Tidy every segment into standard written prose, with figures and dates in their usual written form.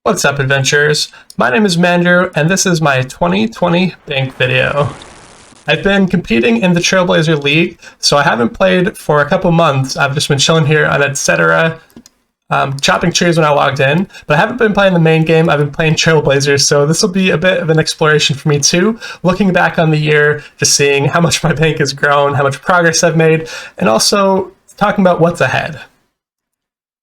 What's up, adventurers? My name is Mandrew, and this is my 2020 bank video. I've been competing in the Trailblazer League, so I haven't played for a couple months. I've just been chilling here on etc., chopping trees when I logged in, but I haven't been playing the main game. I've been playing Trailblazers, so this will be a bit of an exploration for me too, looking back on the year, just seeing how much my bank has grown, how much progress I've made, and also talking about what's ahead.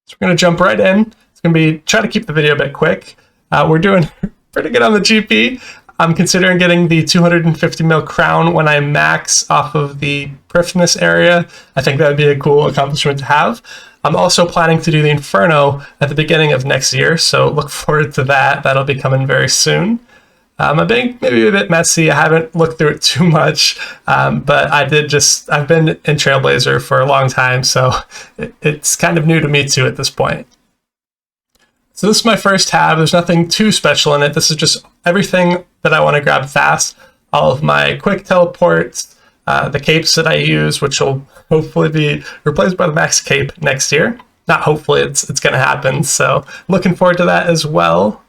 So we're going to jump right in. It's going to be try to keep the video a bit quick. We're doing pretty good on the GP. I'm considering getting the 250 mil crown when I max off of the Priftness area. I think that would be a cool accomplishment to have. I'm also planning to do the Inferno at the beginning of next year, so look forward to that. That'll be coming very soon. My bank maybe a bit messy. I haven't looked through it too much, but I've been in Trailblazer for a long time, so it's kind of new to me too at this point. So this is my first tab. There's nothing too special in it. This is just everything that I want to grab fast. All of my quick teleports, the capes that I use, which will hopefully be replaced by the max cape next year. Not hopefully, it's going to happen. So looking forward to that as well.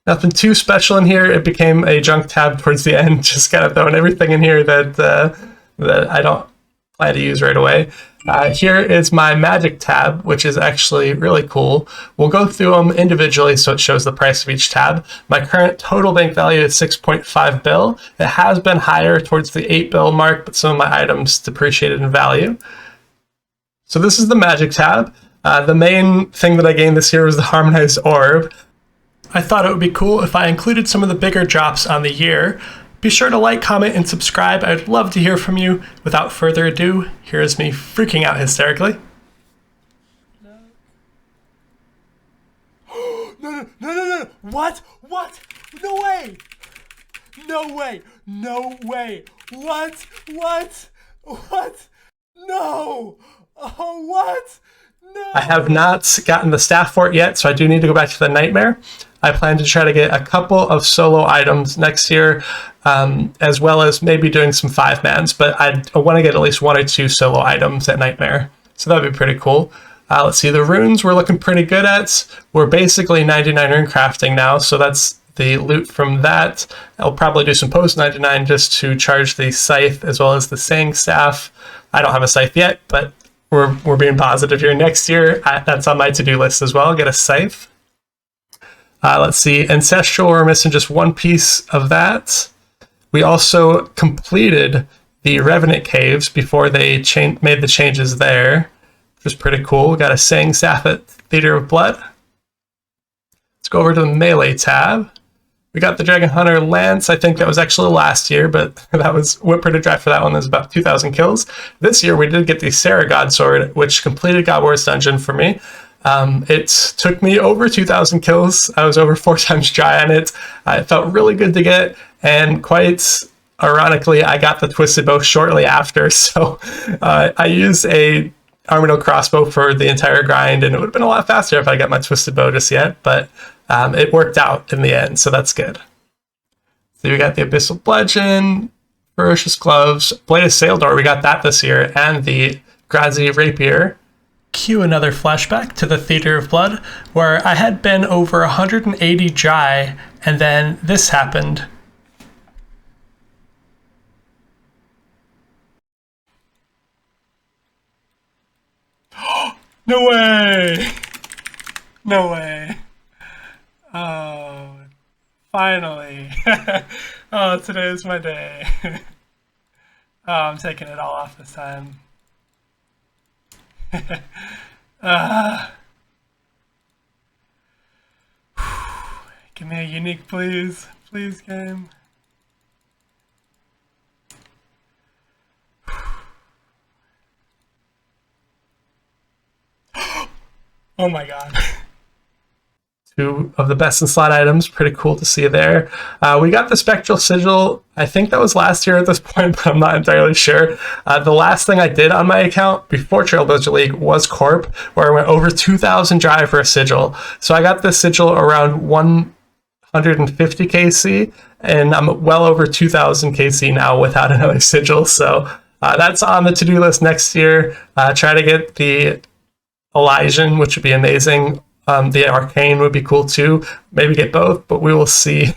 Nothing too special in here. It became a junk tab towards the end. Just kind of throwing everything in here that I don't plan to use right away. Here is my magic tab, which is actually really cool. We'll go through them individually so it shows the price of each tab. My current total bank value is 6.5 bill. It has been higher towards the 8 bill mark, but some of my items depreciated in value. So this is the magic tab. The main thing that I gained this year was the harmonized orb. I thought it would be cool if I included some of the bigger drops on the year. Be sure to like, comment, and subscribe. I'd love to hear from you. Without further ado, here's me freaking out hysterically. No. What? No way. What? No. Oh, what? No. I have not gotten the staff for it yet, so I do need to go back to the nightmare. I plan to try to get a couple of solo items next year, as well as maybe doing some 5-mans, but I want to get at least 1 or 2 solo items at nightmare. So that would be pretty cool. Let's see, the runes we're looking pretty good at. We're basically 99 rune crafting now, so that's the loot from that. I'll probably do some post 99 just to charge the scythe as well as the saying staff. I don't have a scythe yet, but we're being positive here. Next year, that's on my to-do list as well. Get a scythe. Let's see, Ancestral, we're missing just 1 piece of that. We also completed the Revenant Caves before they made the changes there, which was pretty cool. We got a Saying Staff at Theater of Blood. Let's go over to the Melee tab. We got the Dragon Hunter Lance. I think that was actually last year, but that was Whipper to drive for that one. There's about 2,000 kills. This year we did get the Sarah God Sword, which completed God Wars Dungeon for me. It took me over 2,000 kills. I was over 4 times dry on it. It felt really good to get, and quite ironically, I got the Twisted Bow shortly after, so I used a Armadillo crossbow for the entire grind, and it would have been a lot faster if I got my Twisted Bow just yet, but it worked out in the end, so that's good. So we got the Abyssal Bludgeon, Ferocious Gloves, Blade of Saildor, we got that this year, and the Grazi Rapier. Cue another flashback to the Theater of Blood, where I had been over 180 dry, and then this happened. No way! No way. Oh, finally. Oh, today is my day. Oh, I'm taking it all off this time. Give me a unique, please. Please, game. Oh my god. 2 of the best in slot items. Pretty cool to see there. We got the Spectral Sigil. I think that was last year at this point, but I'm not entirely sure. The last thing I did on my account before Trailblazer League was Corp, where I went over 2,000 dry for a Sigil. So I got this Sigil around 150 KC, and I'm well over 2,000 KC now without another Sigil. So that's on the to-do list next year. Try to get the Elysian, which would be amazing. The arcane would be cool too. Maybe get both, but we will see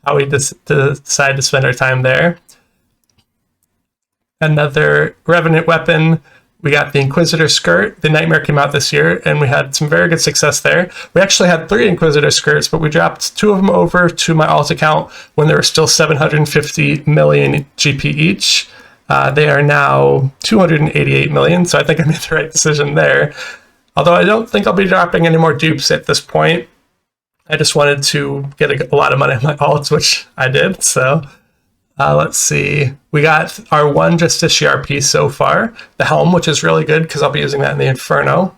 how we decide to spend our time there. Another Revenant weapon. We got the Inquisitor skirt. The Nightmare came out this year, and we had some very good success there. We actually had 3 Inquisitor skirts, but we dropped 2 of them over to my alt account when they were still 750 million GP each. They are now 288 million, so I think I made the right decision there. Although I don't think I'll be dropping any more dupes at this point. I just wanted to get a lot of money on my alts, which I did, so... let's see. We got our 1 Justiciar piece so far. The helm, which is really good because I'll be using that in the Inferno.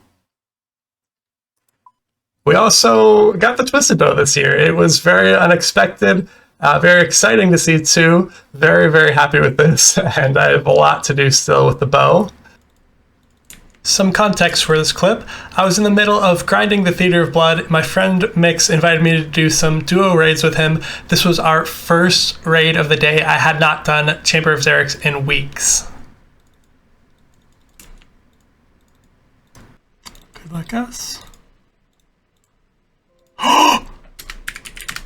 We also got the Twisted Bow this year. It was very unexpected, very exciting to see too. Very, very happy with this, and I have a lot to do still with the bow. Some context for this clip. I was in the middle of grinding the Theater of Blood. My friend Mix invited me to do some duo raids with him. This was our first raid of the day. I had not done Chamber of Xerix in weeks. Good luck, us.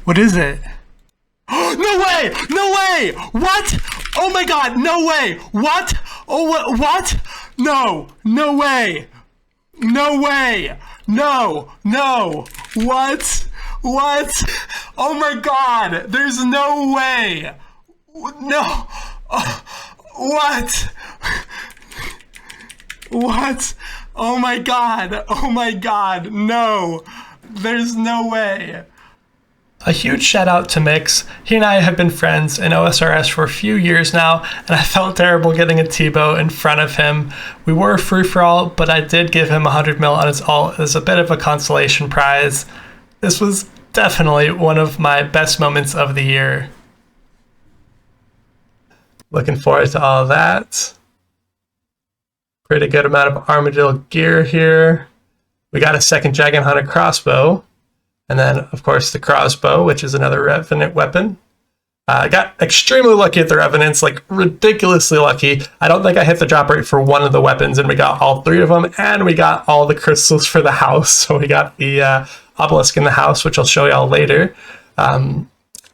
What is it? No way! No way! What? Oh my god, no way! What? Oh, what? No! No way! No way! No! No! What? What? Oh my god! There's no way! No! What? What? Oh my god! Oh my god! No! There's no way! A huge shout out to Mix. He and I have been friends in OSRS for a few years now, and I felt terrible getting a T-bow in front of him. We were free-for-all, but I did give him 100 mil on his ult as a bit of a consolation prize. This was definitely one of my best moments of the year. Looking forward to all of that. Pretty good amount of Armadillo gear here. We got a second Dragon Hunter crossbow. And then, of course, the crossbow, which is another Revenant weapon. I got extremely lucky at the Revenants, like ridiculously lucky. I don't think I hit the drop rate for one of the weapons, and we got all 3 of them, and we got all the crystals for the house. So we got the obelisk in the house, which I'll show y'all later. I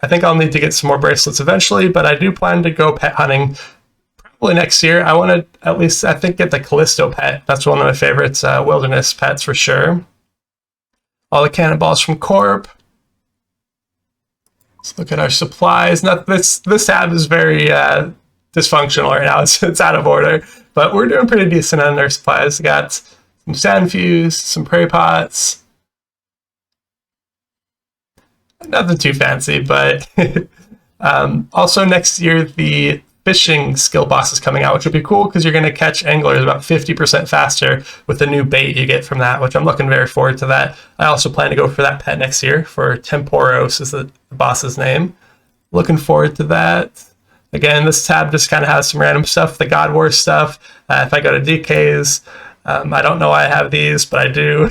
think I'll need to get some more bracelets eventually, but I do plan to go pet hunting probably next year. I want to at least, I think, get the Callisto pet. That's one of my favorites, wilderness pets for sure. All the cannonballs from Corp. Let's look at our supplies. Not this tab is very dysfunctional right now. It's out of order, but we're doing pretty decent on our supplies. We got some sand fuse, some prairie pots. Nothing too fancy, but also next year the fishing skill boss is coming out, which would be cool because you're going to catch anglers about 50% faster with the new bait you get from that, which I'm looking very forward to that. I also plan to go for that pet next year for Temporos is the boss's name. Looking forward to that. Again, this tab just kind of has some random stuff, the God War stuff. If I go to DKs, I don't know why I have these, but I do.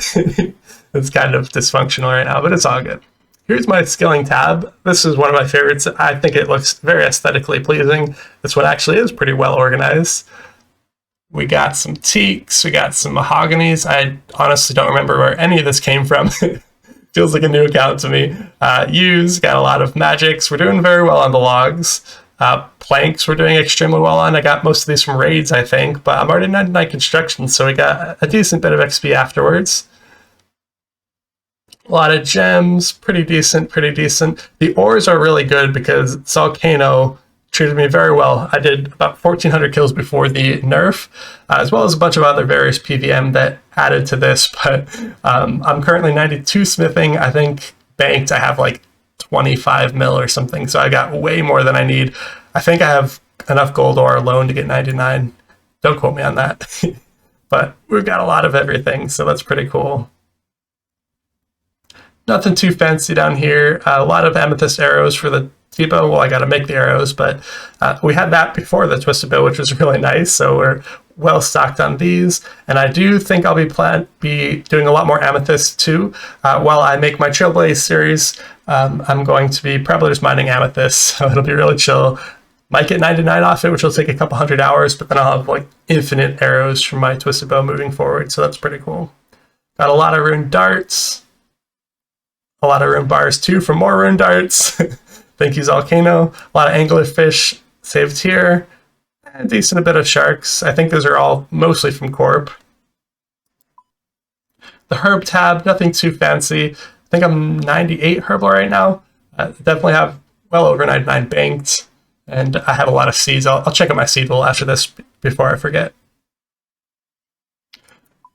It's kind of dysfunctional right now, but it's all good. Here's my skilling tab. This is one of my favorites. I think it looks very aesthetically pleasing. This one actually is pretty well organized. We got some teaks, we got some mahoganies. I honestly don't remember where any of this came from. Feels like a new account to me. Use, got a lot of magics. We're doing very well on the logs. Planks we're doing extremely well on. I got most of these from raids, I think, but I'm already 99 construction, so we got a decent bit of XP afterwards. A lot of gems, pretty decent, pretty decent. The ores are really good because Volcano treated me very well. I did about 1,400 kills before the nerf, as well as a bunch of other various PVM that added to this, but I'm currently 92 smithing. I think banked I have like 25 mil or something, so I got way more than I need. I think I have enough gold ore alone to get 99. Don't quote me on that. But we've got a lot of everything, so that's pretty cool. Nothing too fancy down here. A lot of amethyst arrows for the T-bow. Well, I got to make the arrows, but we had that before the twisted bow, which was really nice. So we're well stocked on these. And I do think I'll be doing a lot more amethyst too. While I make my Trailblaze series, I'm going to be probably just mining amethyst. So it'll be really chill. Might get 99 off it, which will take a couple hundred hours, but then I'll have like infinite arrows from my twisted bow moving forward. So that's pretty cool. Got a lot of rune darts. a lot of rune bars too for more rune darts. Thank you, Volcano. A lot of anglerfish saved here. A decent bit of sharks. I think those are all mostly from Corp. The herb tab, nothing too fancy. I think I'm 98 Herblore right now. Definitely have well over 99 banked. And I have a lot of seeds. I'll check out my seed pool after this before I forget.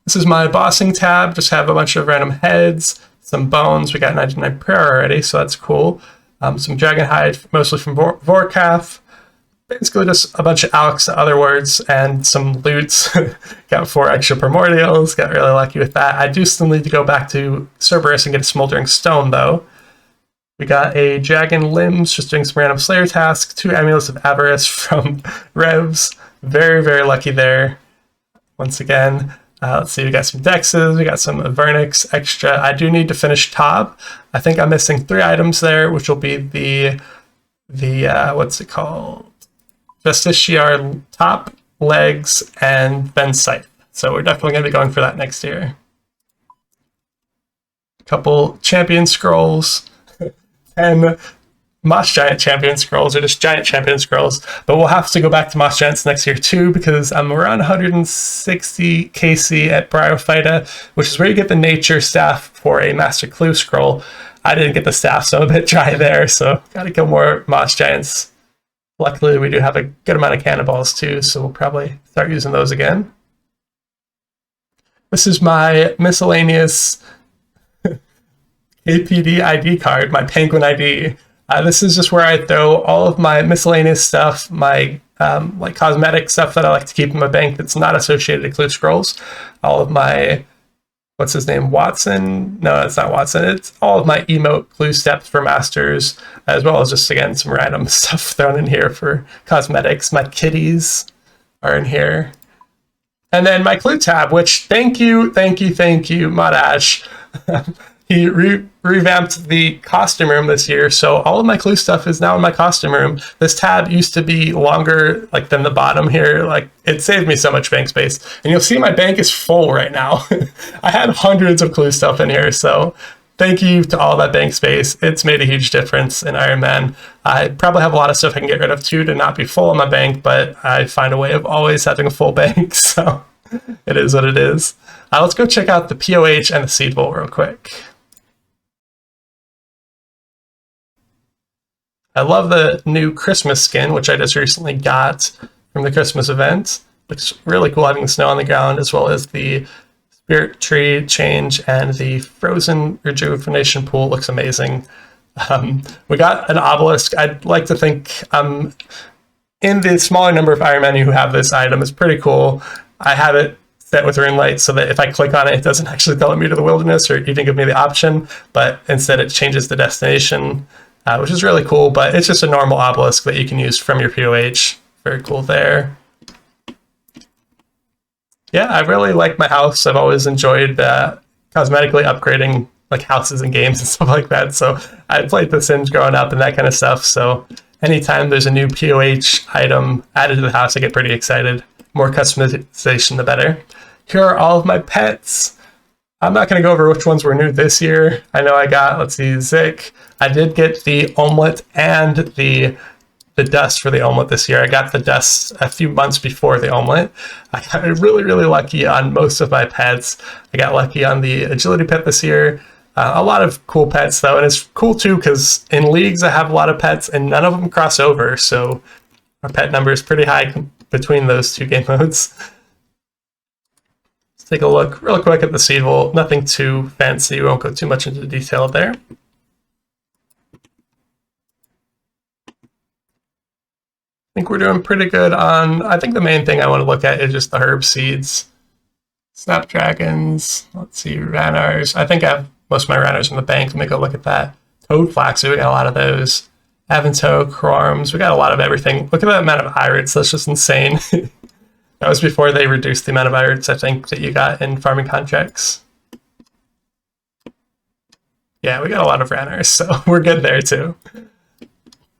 This is my bossing tab. Just have a bunch of random heads, some bones. We got 99 prayer already, so that's cool. Some dragon hide, mostly from Vorkath. Basically just a bunch of Alex other words and some loots. Got 4 extra primordials. Got really lucky with that. I do still need to go back to Cerberus and get a smoldering stone though. We got a dragon limbs, just doing some random slayer tasks. 2 amulets of avarice from Revs. Very, very lucky there. Once again, let's see, we got some dexes, we got some vernix extra. I do need to finish Tob. I think I'm missing 3 items there, which will be the what's it called? Justiciar top, legs, and then scythe. So we're definitely going to be going for that next year. A couple champion scrolls. 10 Moss Giant Champion Scrolls, or just Giant Champion Scrolls, but we'll have to go back to Moss Giants next year too, because I'm around 160 KC at Bryophyta, which is where you get the Nature Staff for a Master Clue Scroll. I didn't get the staff, so I'm a bit dry there, so gotta kill more Moss Giants. Luckily, we do have a good amount of cannonballs too, so we'll probably start using those again. This is my miscellaneous APD ID card, my Penguin ID. This is just where I throw all of my miscellaneous stuff, my like cosmetic stuff that I like to keep in my bank that's not associated to Clue Scrolls. All of my, what's his name, Watson? No, it's not Watson. It's all of my emote clue steps for masters, as well as just, again, some random stuff thrown in here for cosmetics. My kitties are in here. And then my clue tab, which thank you, Madash. He revamped the costume room this year, so all of my clue stuff is now in my costume room. This tab used to be longer, like, than the bottom here. Like, it saved me so much bank space. And you'll see my bank is full right now. I had hundreds of clue stuff in here, so thank you to all that bank space. It's made a huge difference in Ironman. I probably have a lot of stuff I can get rid of too to not be full in my bank, but I find a way of always having a full bank, so it is what it is. Let's go check out the POH and the seed bowl real quick. I love the new Christmas skin, which I just recently got from the Christmas event. Looks really cool having the snow on the ground, as well as the spirit tree change and the frozen rejuvenation pool looks amazing. We got an obelisk. I'd like to think in the smaller number of Ironmen who have this item. It's pretty cool. I have it set with rune light so that if I click on it, it doesn't actually tell me to the wilderness or even give me the option, but instead it changes the destination. Which is really cool, but it's just a normal obelisk that you can use from your POH. Very cool there. Yeah, I really like my house. I've always enjoyed cosmetically upgrading like houses and games and stuff like that. So I played The Sims growing up and that kind of stuff. So anytime there's a new POH item added to the house, I get pretty excited. More customization, the better. Here are all of my pets. I'm not going to go over which ones were new this year. I know I got, let's see, Zik. I did get the omelet and the dust for the omelet this year. I got the dust a few months before the omelet. I got really, really lucky on most of my pets. I got lucky on the agility pet this year. A lot of cool pets, though. And it's cool, too, because in leagues I have a lot of pets and none of them cross over. So our pet number is pretty high between those two game modes. Take a look real quick at the seed bowl. Nothing too fancy. We won't go too much into detail there. I think we're doing pretty good on, I think the main thing I want to look at is just the herb seeds. Snapdragons. Let's see, Ranars. I think I have most of my Ranars in the bank. Let me go look at that. Toad Flaxu, we got a lot of those. Avantoe, Crorms, we got a lot of everything. Look at that amount of irids. That's just insane. That was before they reduced the amount of irids, I think, that you got in farming contracts. Yeah, we got a lot of Ranars, so we're good there too.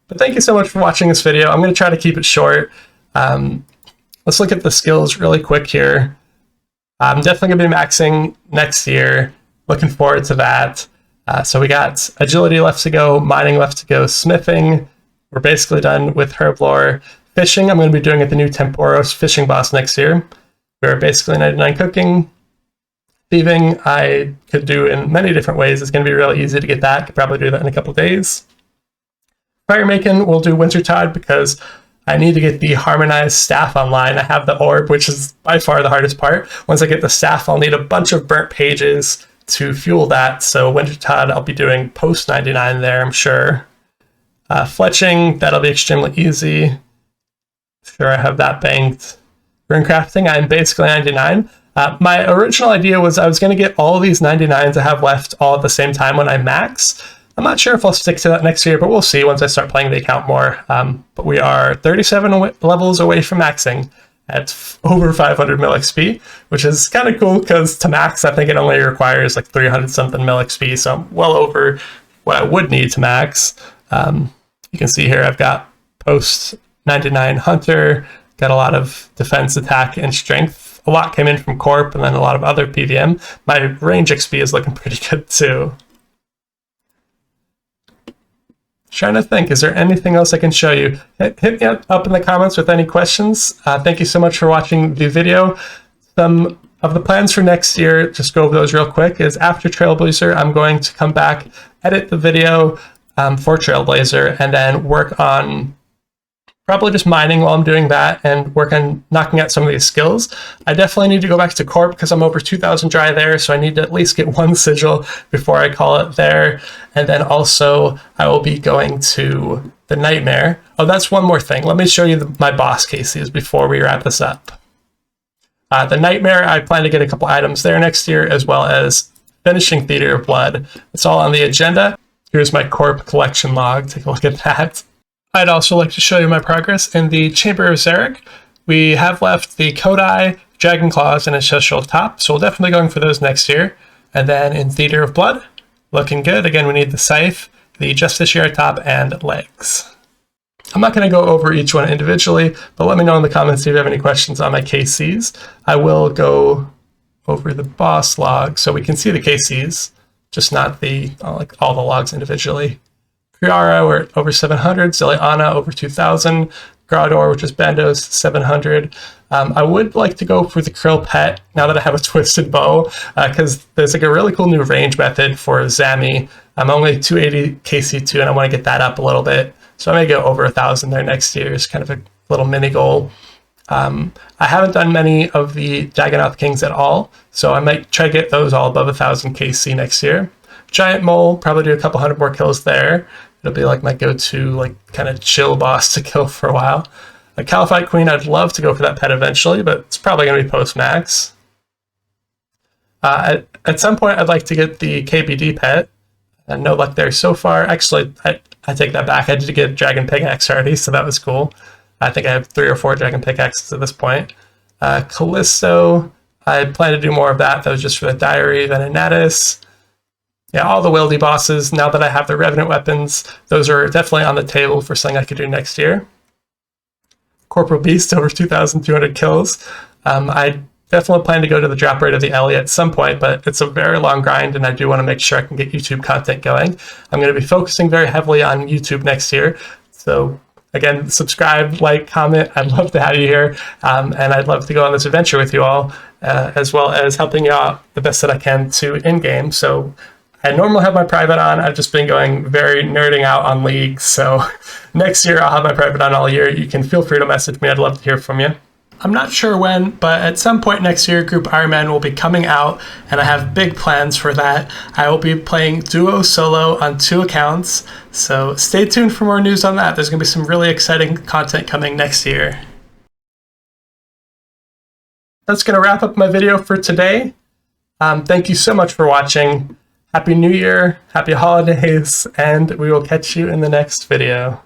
But thank you so much for watching this video. I'm going to try to keep it short. Let's look at the skills really quick here. I'm definitely going to be maxing next year. Looking forward to that. So we got agility left to go, mining left to go, smithing. We're basically done with Herblore. Fishing, I'm going to be doing at the new Temporos fishing boss next year. We're basically 99 cooking. Thieving, I could do in many different ways. It's going to be really easy to get that. Could probably do that in a couple days. Fire making, we'll do Wintertide because I need to get the harmonized staff online. I have the orb, which is by far the hardest part. Once I get the staff, I'll need a bunch of burnt pages to fuel that. So Wintertide, I'll be doing post 99 there, I'm sure. Fletching, that'll be extremely easy. Sure, I have that banked. Runecrafting, I'm basically 99. My original idea was I was going to get all these 99s I have left all at the same time when I max. I'm not sure if I'll stick to that next year, but we'll see once I start playing the account more. But we are 37 levels away from maxing at over 500 mil XP, which is kind of cool because to max, I think it only requires like 300 something mil XP. So I'm well over what I would need to max. You can see here I've got post 99 Hunter, got a lot of defense, attack, and strength. A lot came in from Corp and then a lot of other PVM. My range XP is looking pretty good too. Trying to think, is there anything else I can show you? Hit me up in the comments with any questions. Thank you so much for watching the video. Some of the plans for next year, just go over those real quick, is after Trailblazer, I'm going to come back, edit the video for Trailblazer, and then work on probably just mining while I'm doing that and work on knocking out some of these skills. I definitely need to go back to Corp because I'm over 2,000 dry there, so I need to at least get one sigil before I call it there. And then also I will be going to the Nightmare. Oh, that's one more thing. Let me show you my boss cases before we wrap this up. The Nightmare, I plan to get a couple items there next year, as well as finishing Theater of Blood. It's all on the agenda. Here's my Corp collection log. Take a look at that. I'd also like to show you my progress in the Chamber of Zarek. We have left the Kodai, Dragon Claws, and Ancestral Top, so we'll definitely be going for those next year. And then in Theater of Blood, looking good. Again, we need the Scythe, the Justiciary Top, and Legs. I'm not going to go over each one individually, but let me know in the comments if you have any questions on my KCs. I will go over the boss log so we can see the KCs, just not the like all the logs individually. Kriara, we're over 700, Ziliana over 2,000, Grador, which is Bandos, 700. I would like to go for the Krill Pet now that I have a twisted bow, because there's like a really cool new range method for Zami. I'm only 280 KC2 and I want to get that up a little bit. So I may go over 1,000 there next year. It's kind of a little mini goal. I haven't done many of the Dagonoth Kings at all, so I might try to get those all above 1,000 KC next year. Giant Mole, probably do a couple hundred more kills there. It'll be like my go-to, like kind of chill boss to kill for a while. A Caliphate Queen, I'd love to go for that pet eventually, but it's probably going to be post-max. At some point, I'd like to get the KBD pet. No luck there so far. Actually, I take that back. I did get a Dragon Pickaxe already, so that was cool. I think I have 3 or 4 Dragon Pickaxes at this point. Callisto, I plan to do more of that. That was just for the Diary. Then Anatis. Yeah, all the Wildy bosses, now that I have the Revenant weapons, those are definitely on the table for something I could do next year. Corporal Beast, over 2,200 kills. I definitely plan to go to the drop rate of the Ellie at some point, but it's a very long grind, and I do want to make sure I can get YouTube content going. I'm going to be focusing very heavily on YouTube next year, so again, subscribe, like, comment. I'd love to have you here, and I'd love to go on this adventure with you all, as well as helping you out the best that I can to in-game. So I normally have my private on. I've just been going very nerding out on League. So next year I'll have my private on all year. You can feel free to message me. I'd love to hear from you. I'm not sure when, but at some point next year, Group Ironman will be coming out, and I have big plans for that. I will be playing duo solo on 2 accounts, so stay tuned for more news on that. There's going to be some really exciting content coming next year. That's going to wrap up my video for today. Thank you so much for watching. Happy New Year, happy holidays, and we will catch you in the next video.